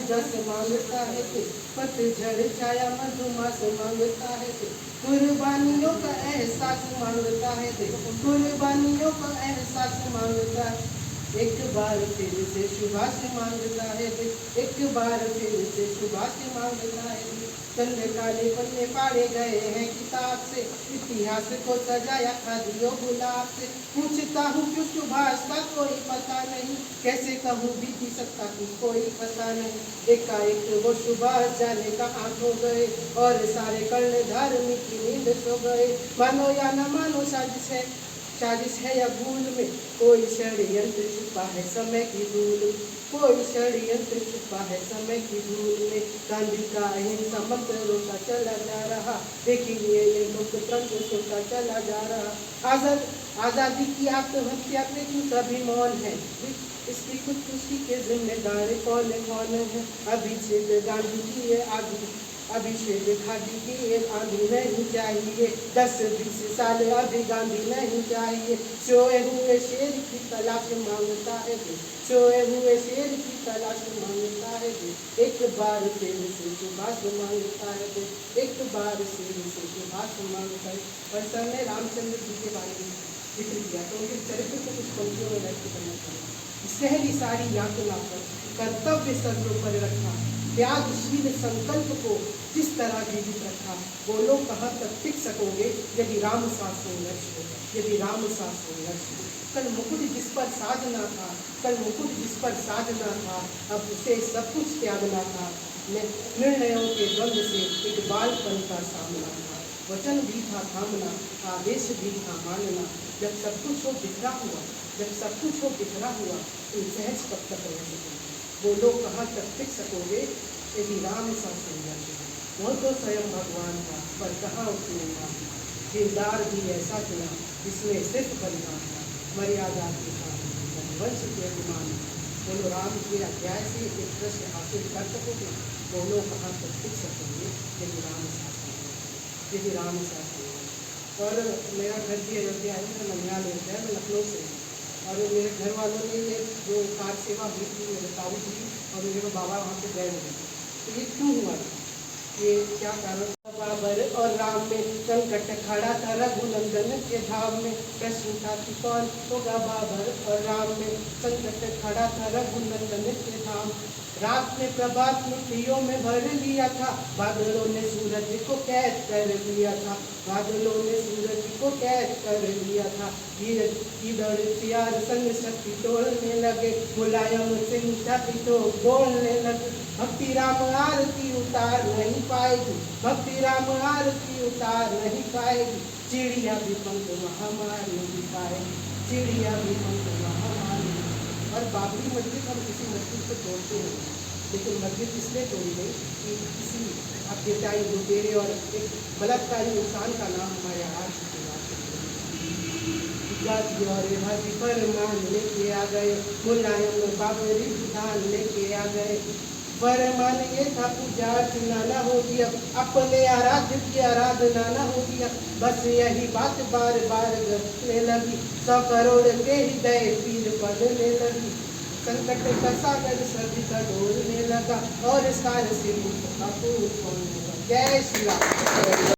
जस मांगता है ते, पतझड़ छाया मधुमास मांगता है ते, कुर्बानियों का एहसास मांगता है ते, कुर्बानियों का एहसास मांगता है। एक बार फिर से शुभाश मांगता है ते, एक बार फिर से शुभाश मांगता है ते। कंध काले पन्ने फाड़े गए हैं किताब से, इतिहास को सजाया खादियों गुलाब से। पूछता हूँ क्यों सुभाष का कोई पता नहीं, कैसे कहूँ बीती सत्ता की कोई पता नहीं। एकाएक वो सुभाष जाने कहाँ खो गए, और सारे कर्णधार की नींद सो गए। मानो या न मानो साजिश है या भूल में, कोई षड्यंत्र छुपा है समय की धूल में, कोई षड्यंत्र छुपा है समय की धूल में। गांधी का अहिंसा मंत्र रोता चला जा रहा, देखिए ये लोकतंत्र सोता चला जा रहा। आजादी की आत्महत्या पे क्यों सभी मौन है, इसकी खुदकुशी के जिम्मेदार कौन कौन है। अभिषेक गांधी की ये आदि, अभिषेक गांधी की ये आंधी नहीं चाहिए, 10-20 साल अभी गांधी नहीं चाहिए। सोए हुए शेर की तलाश मांगता है दे, सोए हुए शेर की तलाश मांगता है दे। एक बार फिर से सुभाष मांगता है दे, एक बार फिर से सुभाष मांगता है। और सर ने रामचंद्र जी के बारे में जिक्र किया, तो उनके चरित्र को कुछ पंक्तियों में व्यक्त करना चाहिए। सहरी सारी यातना पर कर्तव्य सर्व पर रखा, त्यागशील संकल्प को जिस तरह जीवित रखा। बोलो कहाँ तक टिक सकोगे यदि राम सा संघर्ष हो, यदि राम सा संघर्ष हो। कल मुकुट जिस पर साधना था, कल मुकुट जिस पर साधना था, अब उसे सब कुछ त्यागना था। निर्णयों के द्वंद्व से एक बालपन का सामना था, वचन भी था थामना, आदेश भी था मानना। जब सब कुछ हो बिखरा हुआ, जब सब कुछ हो बिखरा हुआ, तुम सहज कब तक रह सकोगे। बोलो कहाँ तक टिक सकोगे यदि राम सा संघर्ष हो। वो तो स्वयं भगवान था, पर कहाँ उसने था। किरदार भी ऐसा चुना जिसमें सिर्फ बलिदान था, मर्यादा के साथ वंश के अभिमान। बोलो राम के अध्याय से एक प्रश्न हासिल कर सकोगे, बोलो कहाँ तक टिक सकोगे यदि राम सा संघर्ष, यदि राम सा संघर्ष। और मेरा घर भी अयोध्या है, मेरा ननिहाल अयोध्या है, मैं लखनऊ से हूँ। और मेरे घर वालों ने ये जो कार सेवा हुई थी, मेरे ताऊ जी और मेरे बाबा वहाँ पे गए हुए, तो ये क्यों हुआ था, ये क्या कारण। बाबर और राम में संकट खड़ा था रघुनंदन के धाम में, प्रश्न था कि कौन होगा बाबर और राम में संकट खड़ा था रघुनंदन के धाम। रात में प्रभात मुट्ठियों में भर लिया था, बादलों ने सूरज को कैद कर लिया था, बादलों ने सूरज को कैद कर लिया था। इधर प्यार संग शक्ति तोड़ने लगे, मुलायम सिंह छाती तो बोलने लगे। भक्ति राम आरती उतार नहीं पाएगी, भक्ति राम आरती उतार नहीं पाएगी। चिड़िया भी पंख महामार नहीं पाएगी, चिड़िया भी पंख महामार। और बाबरी मस्जिद हम किसी मस्जिद को तोड़ते हैं, लेकिन मस्जिद इसलिए तोड़ी गई कि किसी अत्याचारी लुटेरे और एक बलात्कारी इंसान का नाम हमारे आज की और हाजी फरमान लेके आ गए, मुलायम बाबरी विधान लेके आ गए। फरमान ये था पूजा अर्चना न होगी, अब अपने आराध्य की आराधना न होगी। बस यही बात बार बार गढ़ने लगी, 100 करोड़ के हृदय पीर पड़ने लगी। संकट का सागर सभी का डोलने लगा, और सार से मुक्त का फूल खोलने लगा। जय श्री राम।